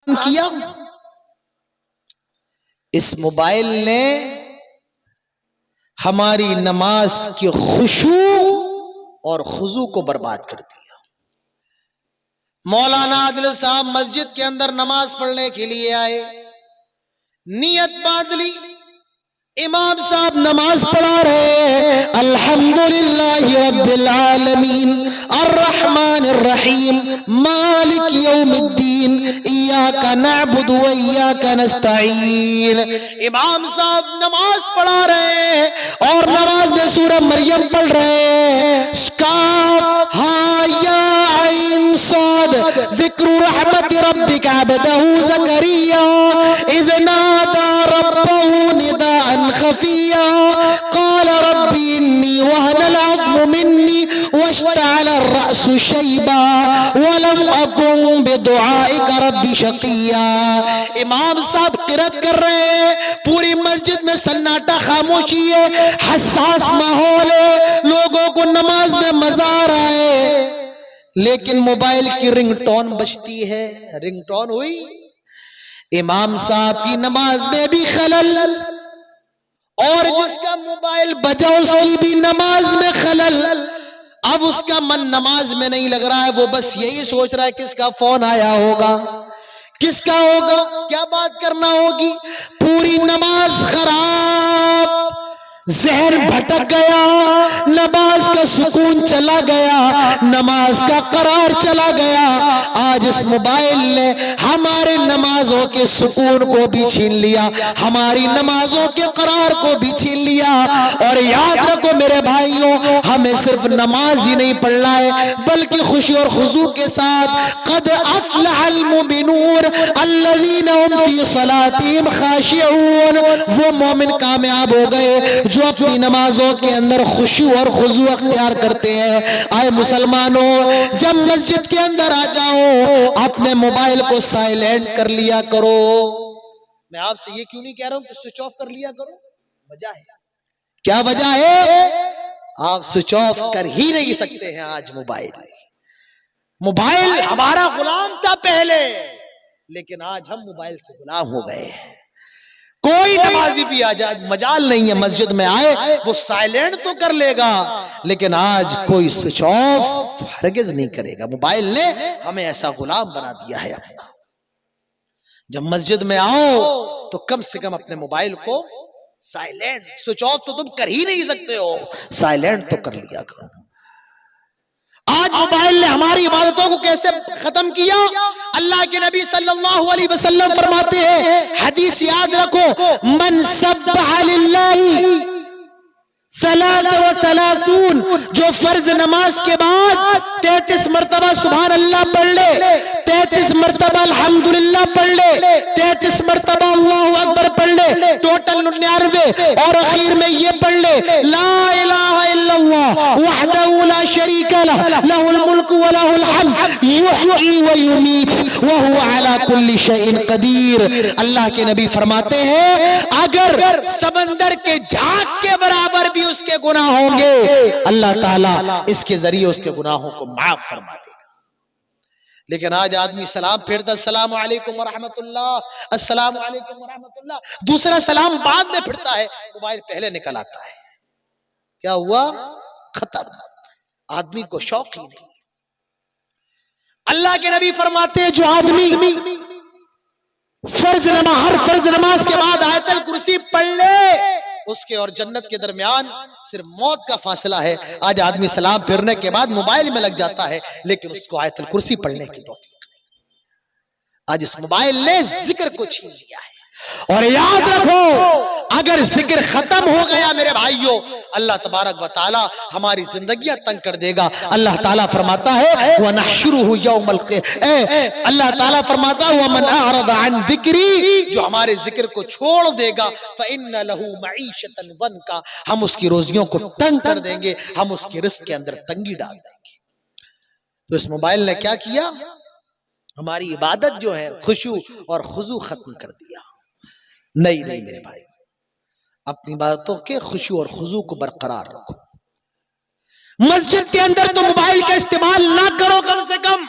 کیا اس موبائل نے ہماری نماز کی خشوع اور خضوع کو برباد کر دیا۔ مولانا عادل صاحب مسجد کے اندر نماز پڑھنے کے لیے آئے، نیت باندھ لی، امام صاحب نماز پڑھا رہے، الحمدللہ رب العالمین الرحمن الرحیم مالک یوم الدین ایاک نعبد و ایاک نستعین۔ امام صاحب نماز پڑھا رہے اور نماز میں سورہ مریم پڑھ رہے، کاف ہا یا عین صاد ذکر رحمت ربک عبدہ زکریا اذ نادى ربه نداء خفيا قال ربي إني وهن العظم مني واشتعل الرأس شيبا ولم أكن بدعائك ربي شقيا۔ امام صاحب قرأت کر رہے ہیں، پوری مسجد میں سناٹا، خاموشی ہے، حساس ماحول ہے، لوگوں کو نماز میں مزہ آ رہا ہے، لیکن موبائل کی رنگ ٹون بجتی ہے۔ رنگ ٹون ہوئی، امام صاحب کی نماز میں بھی خلل، اور جس کا موبائل بجا اس کی بھی نماز میں خلل۔ اب اس کا من نماز میں نہیں لگ رہا ہے، وہ بس یہی سوچ رہا ہے کس کا فون آیا ہوگا، کس کا ہوگا، کیا بات کرنا ہوگی۔ پوری نماز خراب، ذہن بھٹک گیا، نماز کا سکون چلا گیا، نماز کا قرار چلا گیا۔ آج اس موبائل نے ہمارے نمازوں کے سکون کو بھی چھین لیا، ہماری نمازوں کے قرار کو بھی چھین لیا۔ اور یاد رکھو میرے بھائیوں، ہمیں صرف نماز ہی نہیں پڑھنا ہے، بلکہ خوشی اور خضوع کے ساتھ قد افلح المؤمنون الذین هم فی صلاتهم خاشعون، وہ مومن کامیاب ہو گئے جو اپنی نمازوں کے اندر خشوع اور خضوع اختیار کرتے ہیں۔ آئے مسلمانوں، جب مسجد کے اندر آ جاؤ اپنے موبائل کو سائلنٹ کر لیا کرو۔ میں آپ سے یہ کیوں نہیں کہہ رہا ہوں کہ سوئچ آف کر لیا کرو، وجہ ہے، کیا وجہ ہے؟ آپ سوئچ آف کر ہی نہیں سکتے ہیں آج موبائل ہمارا غلام تھا پہلے، لیکن آج ہم موبائل کے غلام ہو گئے ہیں۔ کوئی نمازی بھی آج مجال نہیں ہے مسجد میں آئے وہ سائلنٹ تو کر لے گا، لیکن آج کوئی سوئچ آف ہرگز نہیں کرے گا۔ موبائل نے ہمیں ایسا غلام بنا دیا ہے اپنا۔ جب مسجد میں آؤ تو کم سے کم اپنے موبائل کو سائلنٹ، سوئچ آف تو تم کر ہی نہیں سکتے ہو، سائلنٹ تو کر لیا کرو۔ آج موبائل نے ہماری عبادتوں کو کیسے ختم کیا؟ اللہ کے نبی صلی اللہ علیہ وسلم فرماتے ہیں، حدیث یاد رکھو، من سبح للہ 33، جو فرض نماز کے بعد 33 مرتبہ سبحان اللہ پڑھ لے، 33 مرتبہ الحمدللہ پڑھ لے، 33 مرتبہ اللہ اکبر پڑھ لے، ٹوٹل 99، اور اخیر میں یہ پڑھ لے لا الہ الا اللہ وحدہ لا شریک لہ لہ الملک و لہ الحمد یحیی و یمیت وہو علی کل شیء قدیر۔ اللہ کے نبی فرماتے ہیں اگر سمندر کے جھاگ کے برابر بھی اس کے گناہ ہوں گے، اللہ تعالیٰ اس کے ذریعے اس کے گناہوں کو معاف فرما دے گا۔ لیکن آج آدمی سلام پھیرتا، السلام علیکم ورحمت اللہ، السلام علیکم ورحمت اللہ، دوسرا سلام بعد میں پھرتا ہے، موبائل پہلے نکل آتا ہے۔ کیا ہوا؟ ختم، آدمی کو شوق ہی نہیں۔ اللہ کے نبی فرماتے ہیں جو آدمی ہر فرض نماز کے بعد آیت الکرسی پڑھ لے، اس کے اور جنت کے درمیان صرف موت کا فاصلہ ہے۔ آج آدمی سلام پھرنے کے بعد موبائل میں لگ جاتا ہے، لیکن اس کو آیت الکرسی پڑھنے کی توفیق نہیں۔ آج اس موبائل نے ذکر کو چھین لیا ہے۔ اور یاد رکھو اگر ذکر ختم ہو گیا میرے بھائیوں، اللہ تبارک و تعالی ہماری زندگیاں تنگ کر دے گا۔ اللہ تعالیٰ فرماتا ہے وَنَحْشُرُهُ يَوْمَ الْقِيَامَةِ، اللہ تعالیٰ فرماتا ہے وَمَنْ أَعْرَضَ عَنْ ذِكْرِي، جو ہمارے ذکر کو چھوڑ دے گا فَإِنَّ لَهُ مَعِيشَةً ضَنْكَ، ہم اس کی روزیوں کو تنگ کر دیں گے، ہم اس کے رزق کے اندر تنگی ڈال دیں گے۔ تو اس موبائل نے کیا کیا؟ ہماری عبادت جو ہے خشوع اور خضوع ختم کر دیا۔ نہیں میرے بھائی، اپنی باتوں کے خشوع اور خضوع کو برقرار رکھو۔ مسجد کے اندر تو موبائل کا استعمال نہ کرو، کم سے کم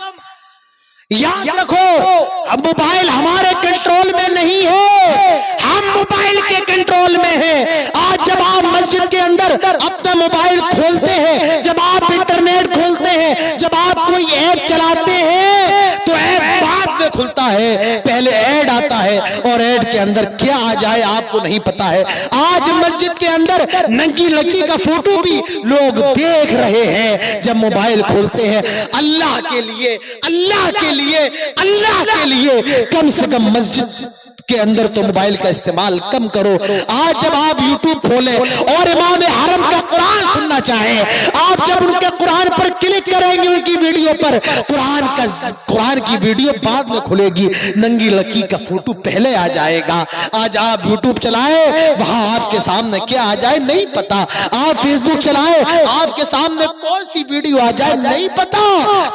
یاد رکھو موبائل ہمارے کنٹرول میں نہیں ہے، ہم موبائل کے کنٹرول میں ہیں۔ آج جب آپ مسجد کے اندر اپنا موبائل کھولتے ہیں، جب آپ انٹرنیٹ کھولتے ہیں، جب آپ کوئی ایپ چلاتے ہیں تو ایپ بعد میں کھلتا ہے، پہلے ایڈ آتا ہے اور ایڈ کے اندر کیا آ جائے آپ کو نہیں پتا ہے۔ آج مسجد کے اندر ننگی لڑکی کا فوٹو بھی لوگ دیکھ رہے ہیں جب موبائل کھولتے ہیں۔ اللہ کے لیے، اللہ کے لیے، اللہ کے لیے کم سے کم مسجد کے اندر تو موبائل کا استعمال کم کرو۔ آج جب آپ یوٹیوب کھولیں اور امام حرم کا قرآن سننا چاہیں، آپ جب ان کے قرآن پر کلک کریں گے ان کی ویڈیو پر، قرآن کی ویڈیو بعد میں کھلے گی، ننگی لڑکی کا فوٹو پہلے آ جائے گا۔ آج آپ یوٹیوب چلائیں، وہاں آپ کے سامنے کیا آ جائے نہیں پتا۔ آپ فیس بک چلائیں، آپ کے سامنے کون سی ویڈیو آ جائے نہیں پتا۔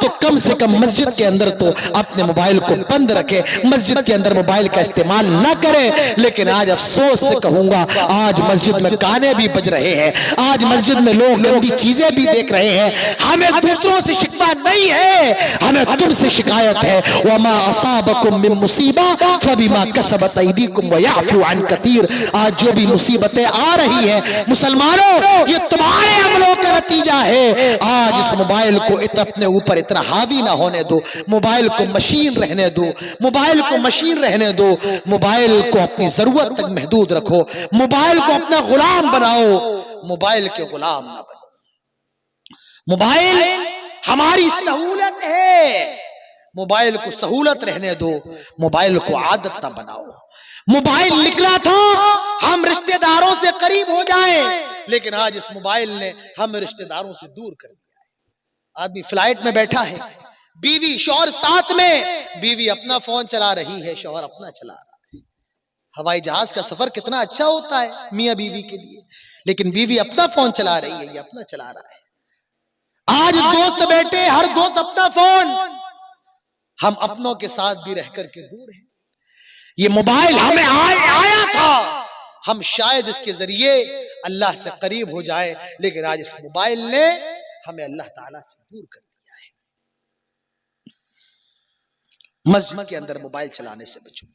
تو کم سے کم مسجد کے اندر تو اپنے موبائل کو بند رکھے، مسجد کے اندر موبائل کا استعمال نہ کرے۔ لیکن آج افسوس سے کہوں گا، آج مسجد میں گانے بھی بج رہے ہیں، آج مسجد میں لوگ گندی چیزیں بھی دیکھ رہے ہیں۔ ہمیں دوسروں سے شکوہ نہیں ہے، ہمیں تم سے شکایت ہے۔ وَمَا أَصَابَكُم مِّن مُّصِيبَةٍ فَبِمَا كَسَبَتْ أَيْدِيكُمْ وَيَعْفُو عَن كَثِيرٍ۔ آج جو بھی مصیبتیں آ رہی ہیں مسلمانوں، یہ تمہارے عملوں کا نتیجہ ہے۔ آج اس موبائل کو اپنے اوپر اتنا حاوی نہ ہونے دو، موبائل کو مشین رہنے دو، موبائل کو مشین رہنے دو، موبائل کو اپنی ضرورت تک محدود رکھو، موبائل کو اپنا غلام بناؤ، موبائل کے غلام نہ بنو۔ موبائل ہماری سہولت ہے، موبائل کو سہولت رہنے دو، موبائل کو عادت نہ بناؤ۔ موبائل نکلا تھا ہم رشتہ داروں سے قریب ہو جائیں، لیکن آج اس موبائل نے ہم رشتہ داروں سے دور کر دیا ہے۔ آدمی فلائٹ میں بیٹھا ہے، بیوی شوہر ساتھ میں، بیوی اپنا فون چلا رہی ہے، شوہر اپنا چلا رہا ہے۔ ہوائی جہاز کا سفر کتنا اچھا ہوتا ہے میاں بیوی کے لیے، لیکن بیوی اپنا فون چلا رہی ہے، یہ اپنا چلا رہا ہے۔ آج دوست بیٹھے، ہر دوست اپنا فون، ہم اپنوں کے ساتھ بھی رہ کر کے دور ہیں۔ یہ موبائل ہمیں آیا تھا، ہم شاید اس کے ذریعے اللہ سے قریب ہو جائیں، لیکن آج اس موبائل نے ہمیں اللہ تعالیٰ سے دور کر دیا ہے۔ مسجد کے اندر موبائل چلانے سے بچو۔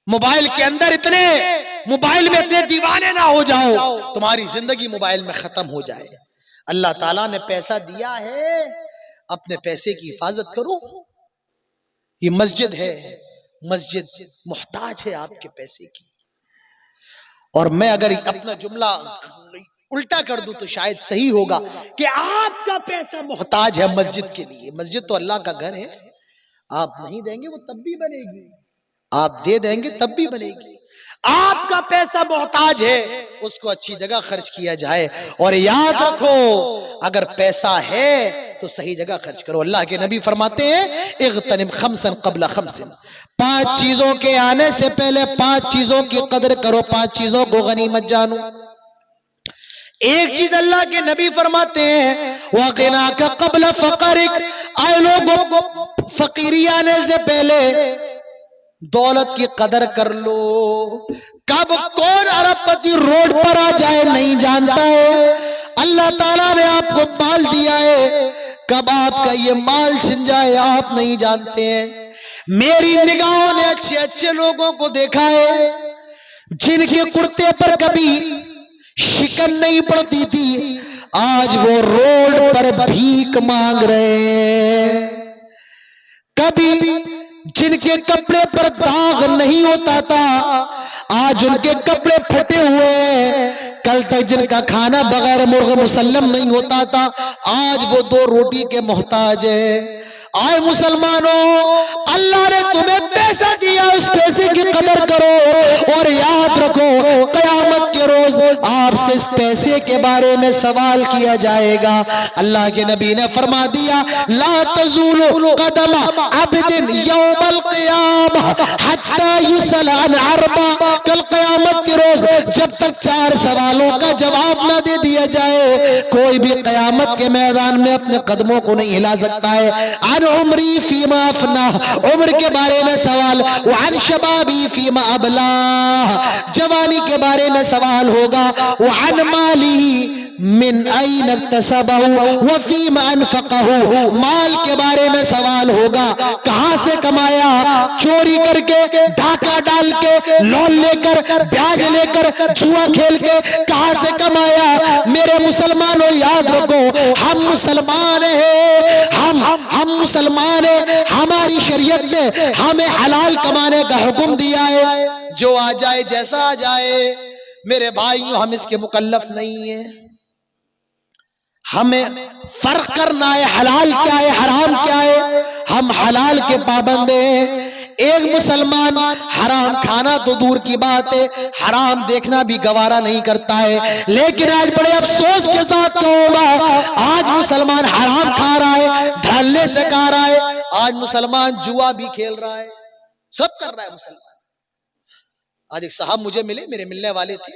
موبائل کے اندر موبائل میں اتنے دیوانے نہ ہو جاؤ، تمہاری زندگی موبائل میں ختم ہو جائے۔ اللہ تعالیٰ نے پیسہ دیا ہے، اپنے پیسے کی حفاظت کرو۔ یہ مسجد ہے، مسجد محتاج ہے آپ کے پیسے کی۔ اور میں اگر اپنا جملہ الٹا کر دوں تو شاید صحیح ہوگا کہ آپ کا پیسہ محتاج ہے مسجد کے لیے۔ مسجد تو اللہ کا گھر ہے، آپ نہیں دیں گے وہ تب بھی بنے گی، آپ دے دیں گے تب بھی بنے گی۔ آپ کا پیسہ محتاج ہے، اس کو اچھی جگہ خرچ کیا جائے۔ اور یاد رکھو اگر پیسہ ہے تو صحیح جگہ خرچ کرو۔ اللہ کے نبی فرماتے ہیں اغتنم خمسا قبل خمس، 5 چیزوں کے آنے سے پہلے 5 چیزوں کی قدر کرو، 5 چیزوں کو غنیمت جانو۔ ایک چیز اللہ کے نبی فرماتے ہیں وَغِنَاكَ قَبْلَ فَقَرِكَ، اے لوگوں فقیری آنے سے پہلے دولت کی قدر کر لو۔ کب کون ارب پتی روڈ پر آ جائے نہیں جانتا ہے، اللہ تعالیٰ نے آپ کو مال دیا ہے، کب آپ کا یہ مال چھن جائے آپ نہیں جانتے ہیں۔ میری نگاہوں نے اچھے اچھے لوگوں کو دیکھا ہے جن کے کرتے پر کبھی شکن نہیں پڑتی تھی، آج وہ روڈ پر بھیک مانگ رہے ہیں۔ کبھی جن کے کپڑے پر داغ نہیں ہوتا تھا، آج ان کے کپڑے پھٹے ہوئے ہیں۔ کل تک جن کا کھانا بغیر مرغ مسلم نہیں ہوتا تھا، آج وہ 2 روٹی کے محتاج ہے۔ آئے مسلمانوں، اللہ نے تمہیں پیسہ دیا، اس پیسے کی قدر کرو۔ اور یاد رکھو قیامت کے روز آپ سے اس پیسے کے بارے میں سوال کیا جائے گا۔ اللہ کے نبی نے فرما دیا لا تزول قدم عبد یوم القیامہ حتی یسأل عن 4، کل قیامت کے روز جب تک 4 سوالوں کا جواب نہ دے دیا جائے، کوئی بھی قیامت کے میدان میں اپنے قدموں کو نہیں ہلا سکتا ہے۔ عن عمری فیما افنا، عمر کے بارے میں سوال، وعن شبابی فیما ابلا، جوانی کے بارے میں سوال ہوگا، وعن مالی، من این اکتسبہ وفیم انفقہ، مال کے بارے میں سوال ہوگا، کہاں سے کمایا؟ چوری کر کے، ڈھاکہ ڈال کے، لون لے کر، بیاج لے کر، جوا کھیل کے، کہاں سے کمایا؟ میرے مسلمانوں یاد رکھو، ہم مسلمان ہیں، ہم مسلمان ہیں، ہماری شریعت نے ہمیں حلال کمانے کا حکم دیا ہے، جو آ جائے جیسا آ جائے میرے بھائیوں ہم اس کے مکلف نہیں ہیں۔ ہمیں فرق کرنا ہے، حلال کیا ہے حرام کیا ہے، ہم حلال کے پابند ہیں۔ ایک مسلمان حرام کھانا تو دور کی بات ہے، حرام دیکھنا بھی گوارا نہیں کرتا ہے، لیکن آج بڑے افسوس کے ساتھ کہوں گا، آج مسلمان حرام کھا رہا ہے، دھڑلے سے کھا رہا ہے، آج مسلمان جوا بھی کھیل رہا ہے، سب کر رہا ہے مسلمان۔ آج ایک صاحب مجھے ملے، میرے ملنے والے تھے،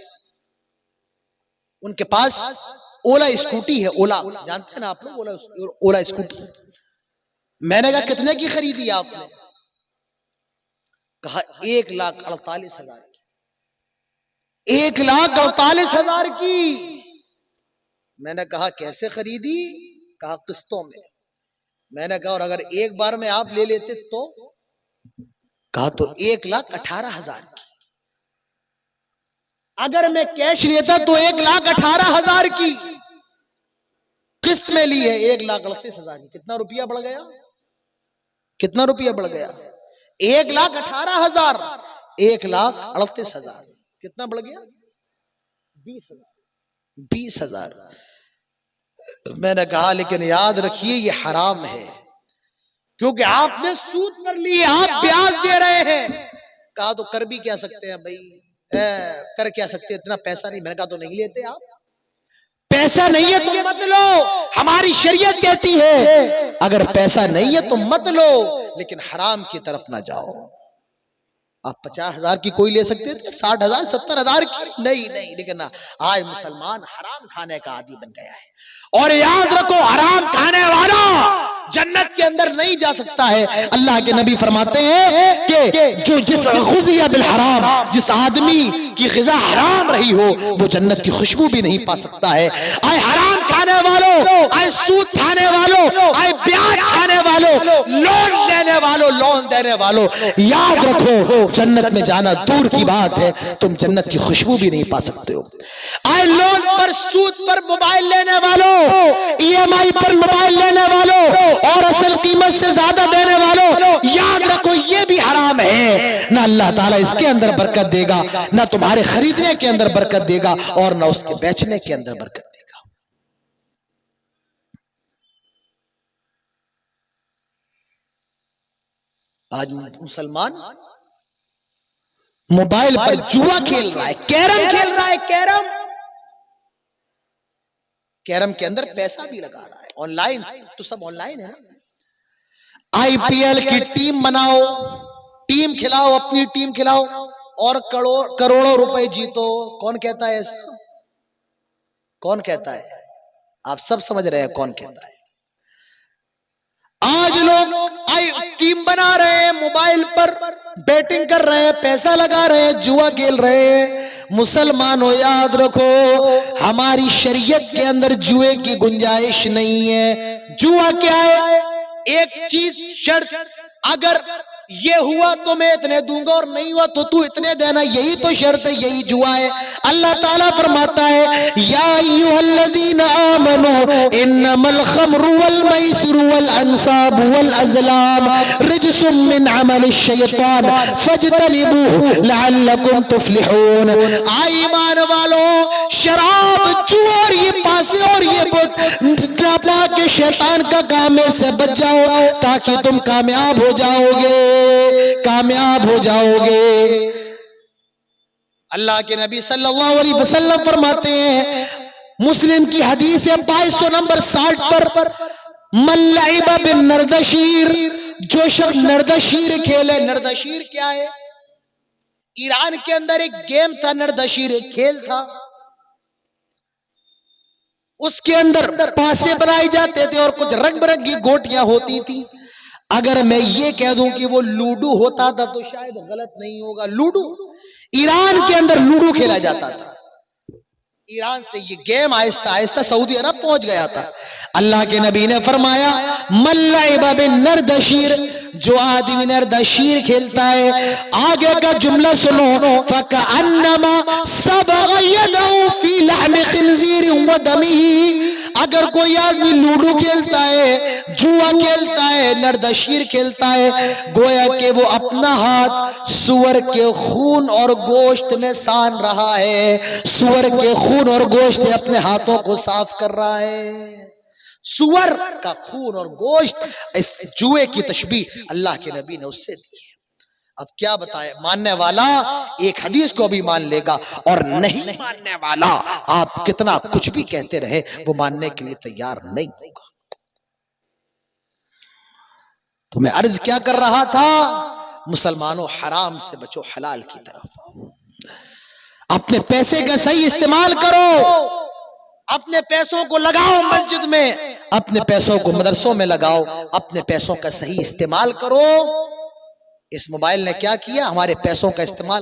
ان کے پاس اولا اسکوٹی ہے، اولا جانتے ہیں نا آپ لوگ، اولا اسکوٹی۔ میں نے کہا کتنے کی خریدی آپ نے؟ کہا 1,48,000 کی۔ 1,48,000 کی۔ میں نے کہا کیسے خریدی؟ کہا قسطوں میں۔ میں نے کہا اور اگر ایک بار میں آپ لے لیتے تو؟ کہا تو 1,18,000 کی۔ اگر میں کیش لیتا تو 1,18,000 کی، قسط میں لی ہے 1,38,000 کی۔ کتنا روپیہ بڑھ گیا؟ کتنا روپیہ بڑھ گیا؟ 1,18,000، 1,38,000، کتنا بڑھ گیا؟ 20,000۔ میں نے کہا لیکن یاد رکھیے یہ حرام ہے، کیونکہ آپ نے سود پر لی، آپ بیاج دے رہے ہیں۔ کہا تو کر بھی کیا سکتے ہیں بھائی، کر کیا سکتے ہیں، اتنا پیسہ نہیں۔ میں نے کہا تو نہیں لیتے آپ، پیسہ نہیں ہے تو مت لو، ہماری شریعت کہتی ہے اگر پیسہ نہیں ہے تو مت لو، لیکن حرام کی طرف نہ جاؤ۔ آپ 50,000 کی کوئی لے سکتے تھے، 60,000 70,000 کی نہیں، لیکن آج مسلمان حرام کھانے کا عادی بن گیا ہے۔ اور یاد رکھو حرام کھانے والا جنت کے اندر نہیں جا سکتا ہے۔ اللہ کے نبی فرماتے ہیں کہ جس غذی بالحرام، جس آدمی کی غذا حرام رہی ہو وہ جنت کی خوشبو بھی نہیں پا سکتا ہے۔ آئے حرام کھانے والوں، آئے سود کھانے والوں، آئے بیاج کھانے والوں، لون دینے والوں، یاد رکھو جنت میں جانا دور کی بات ہے، تم جنت کی خوشبو بھی نہیں پا سکتے ہو۔ آئے لون پر، سود پر موبائل لینے والوں، ای ایم آئی پر موبائل لینے والوں اور اصل قیمت سے زیادہ دینے والوں، یاد رکھو یہ بھی حرام ہے۔ نہ اللہ تعالیٰ اس کے اندر برکت دے گا، نہ تمہارے خریدنے کے اندر برکت دے گا، اور نہ اس کے بیچنے کے اندر برکت دے گا۔ آج مسلمان موبائل پر جوا کھیل رہا ہے، کیرم کھیل رہا ہے، کیرم کے اندر پیسہ بھی لگا رہا ہے، آن لائن تو سب آن لائن ہے نا۔ آئی پی ایل کی ٹیم بناؤ، ٹیم کھلاؤ، اپنی ٹیم کھلاؤ اور کروڑوں روپے جیتو۔ کون کہتا ہے ایسا؟ کون کہتا ہے؟ آپ سب سمجھ رہے ہیں کون کہتا ہے۔ آج لوگ ٹیم بنا رہے ہیں، موبائل پر بیٹنگ کر رہے ہیں، پیسہ لگا رہے ہیں، جوا کھیل رہے ہیں۔ مسلمانوں یاد رکھو ہماری شریعت کے اندر جوئے کی گنجائش نہیں ہے۔ جوا کیا ہے؟ ایک چیز شرط، اگر یہ ہوا تو میں اتنے دوں گا اور نہیں ہوا تو اتنے دینا، یہی تو شرط ہے، یہی جوا ہے۔ اللہ تعالیٰ فرماتا ہے یا ایھا الذین آمنوا انما الخمر والمیسر والانصاب والازلام رجس من عمل الشیطان فاجتنبوہ لعلکم تفلحون۔ ایمان والو، شراب، جوا اور یہ پاسے اور یہ بت ناپاک شیطان کا کام سے بچ جاؤ تاکہ تم کامیاب ہو جاؤ گے، کامیاب ہو جاؤ گے۔ اللہ کے نبی صلی اللہ علیہ وسلم فرماتے ہیں، مسلم کی حدیث ہے 2200 نمبر 60 پر، من لعب بالنردشیر، جو شخص نردشیر کھیلے۔ نردشیر کیا ہے؟ ایران کے اندر ایک گیم تھا، نردشیر ایک کھیل تھا، اس کے اندر پاسے بنائے جاتے تھے اور کچھ رنگ برنگی گوٹیاں ہوتی تھی۔ اگر میں یہ کہہ دوں کہ وہ لوڈو ہوتا تھا تو شاید غلط نہیں ہوگا۔ لوڈو، ایران کے اندر لوڈو کھیلا جاتا تھا، ایران سے یہ گیم آہستہ آہستہ سعودی عرب پہنچ گیا تھا. اللہ کے نبی نے فرمایا من لعب بالنردشیر، جو آدمی نردشیر کھیلتا ہے، آگے کا جملہ سنو، فَكَأَنَّمَا سَبَغَ يَدَهُ فِي لَحْمِ خِنْزِيرٍ وَدَمِهِ، اگر کوئی آدمی لوڈو کھیلتا ہے، جوا کھیلتا ہے، نردشیر کھیلتا ہے، گویا کہ وہ اپنا ہاتھ سور کے خون اور گوشت میں سان رہا ہے، سور کے خون اور گوشت اپنے ہاتھوں کو صاف کر رہا ہے. سور کا خون اور گوشت، اس جوئے کی تشبیہ اللہ کے نبی نے اس سے دی ہے. اب کیا بتائے، ماننے والا ایک حدیث کو بھی مان لے گا، اور نہیں ماننے والا آپ کتنا کچھ بھی کہتے رہے وہ ماننے کے لیے تیار نہیں ہوگا. تو میں عرض کیا کر رہا تھا، مسلمانوں حرام سے بچو، حلال کی طرف آؤ. اپنے پیسے کا صحیح استعمال کرو، اپنے پیسوں کو لگاؤ مسجد میں، اپنے پیسوں کو مدرسوں میں لگاؤ، اپنے پیسوں کا صحیح استعمال کرو. اس موبائل نے کیا کیا، ہمارے پیسوں کا استعمال